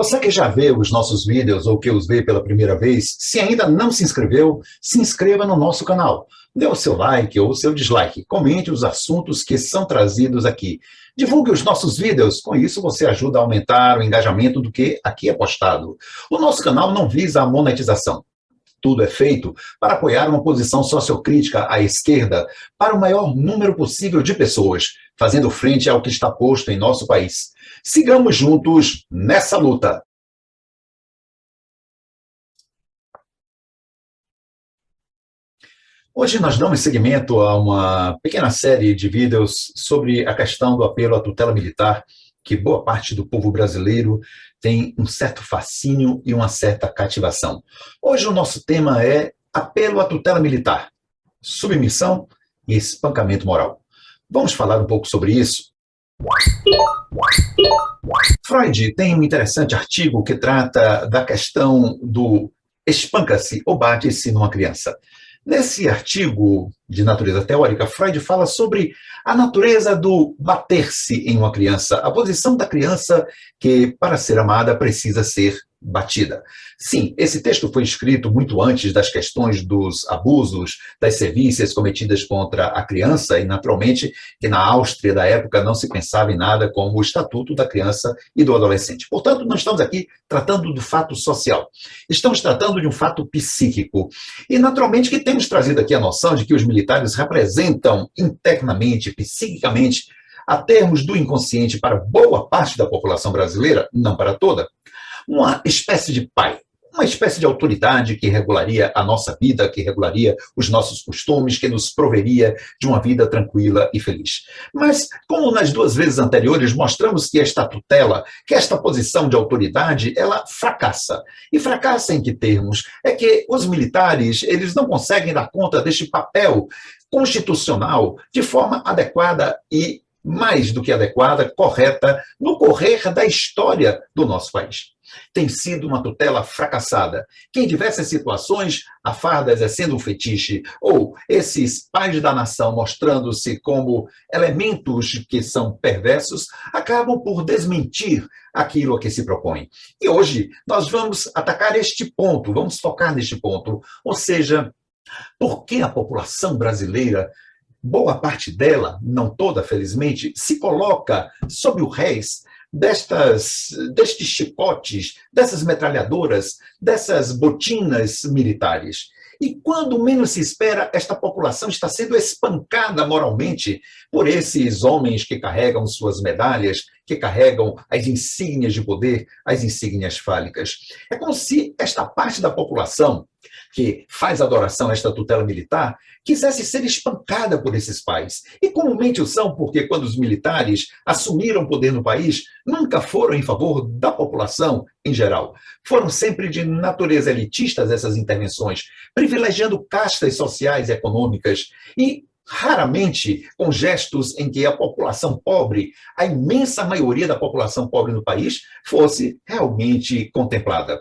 Você que já vê os nossos vídeos ou que os vê pela primeira vez, se ainda não se inscreveu, se inscreva no nosso canal. Dê o seu like ou o seu dislike, comente os assuntos que são trazidos aqui. Divulgue os nossos vídeos, com isso você ajuda a aumentar o engajamento do que aqui é postado. O nosso canal não visa a monetização. Tudo é feito para apoiar uma posição sociocrítica à esquerda para o maior número possível de pessoas, fazendo frente ao que está posto em nosso país. Sigamos juntos nessa luta. Hoje nós damos seguimento a uma pequena série de vídeos sobre a questão do apelo à tutela militar, que boa parte do povo brasileiro tem um certo fascínio e uma certa cativação. Hoje o nosso tema é apelo à tutela militar, submissão e espancamento moral. Vamos falar um pouco sobre isso? Freud tem um interessante artigo que trata da questão do espanca-se ou bate-se numa criança. Nesse artigo de natureza teórica, Freud fala sobre a natureza do bater-se em uma criança, a posição da criança que, para ser amada, precisa ser batida. Sim, esse texto foi escrito muito antes das questões dos abusos, das sevícias cometidas contra a criança, e naturalmente que na Áustria da época não se pensava em nada como o Estatuto da Criança e do Adolescente. Portanto, não estamos aqui tratando do fato social, estamos tratando de um fato psíquico. E naturalmente que temos trazido aqui a noção de que os militares representam internamente, psiquicamente, a termos do inconsciente para boa parte da população brasileira, não para toda, uma espécie de pai, uma espécie de autoridade que regularia a nossa vida, que regularia os nossos costumes, que nos proveria de uma vida tranquila e feliz. Mas, como nas duas vezes anteriores mostramos que esta tutela, que esta posição de autoridade, ela fracassa. E fracassa em que termos? É que os militares, eles não conseguem dar conta deste papel constitucional de forma adequada e, mais do que adequada, correta, no correr da história do nosso país. Tem sido uma tutela fracassada, que em diversas situações a farda exercendo um fetiche, ou esses pais da nação mostrando-se como elementos que são perversos, acabam por desmentir aquilo a que se propõe. E hoje nós vamos atacar este ponto, vamos focar neste ponto, ou seja, por que a população brasileira, boa parte dela, não toda, felizmente, se coloca sob o rés destes chicotes, dessas metralhadoras, dessas botinas militares. E quando menos se espera, esta população está sendo espancada moralmente por esses homens que carregam suas medalhas, que carregam as insígnias de poder, as insígnias fálicas. É como se esta parte da população que faz adoração a esta tutela militar, quisesse ser espancada por esses pais. E comumente o são, porque quando os militares assumiram o poder no país, nunca foram em favor da população em geral. Foram sempre de natureza elitistas essas intervenções, privilegiando castas sociais e econômicas e raramente com gestos em que a população pobre, a imensa maioria da população pobre no país, fosse realmente contemplada.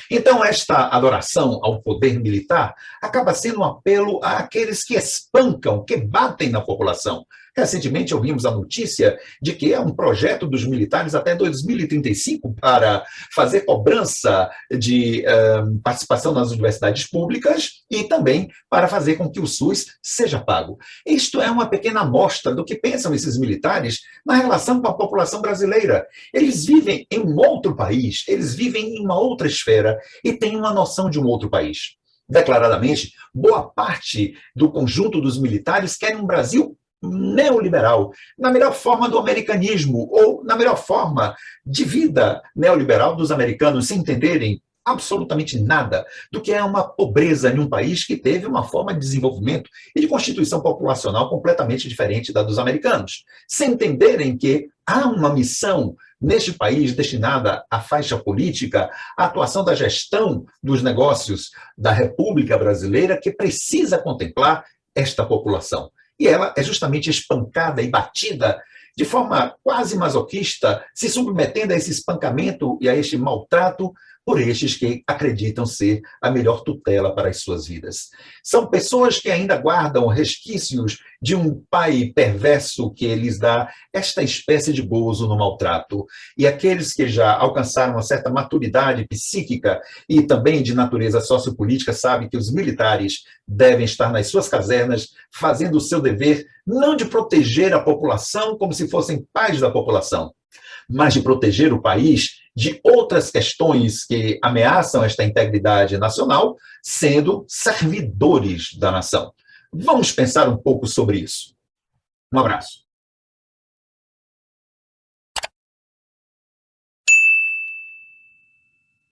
Então, esta adoração ao poder militar acaba sendo um apelo àqueles que espancam, que batem na população. Recentemente ouvimos a notícia de que é um projeto dos militares até 2035 para fazer cobrança de participação nas universidades públicas e também para fazer com que o SUS seja pago. Isto é uma pequena amostra do que pensam esses militares na relação com a população brasileira. Eles vivem em um outro país, eles vivem em uma outra esfera e têm uma noção de um outro país. Declaradamente, boa parte do conjunto dos militares quer um Brasil neoliberal, na melhor forma do americanismo, ou na melhor forma de vida neoliberal dos americanos, sem entenderem absolutamente nada do que é uma pobreza em um país que teve uma forma de desenvolvimento e de constituição populacional completamente diferente da dos americanos, sem entenderem que há uma missão neste país destinada à faixa política, à atuação da gestão dos negócios da República Brasileira, que precisa contemplar esta população. E ela é justamente espancada e batida de forma quase masoquista, se submetendo a esse espancamento e a este maltrato por estes que acreditam ser a melhor tutela para as suas vidas. São pessoas que ainda guardam resquícios de um pai perverso que lhes dá esta espécie de gozo no maltrato. E aqueles que já alcançaram uma certa maturidade psíquica e também de natureza sociopolítica sabem que os militares devem estar nas suas casernas fazendo o seu dever, não de proteger a população como se fossem pais da população, mas de proteger o país de outras questões que ameaçam esta integridade nacional, sendo servidores da nação. Vamos pensar um pouco sobre isso. Um abraço.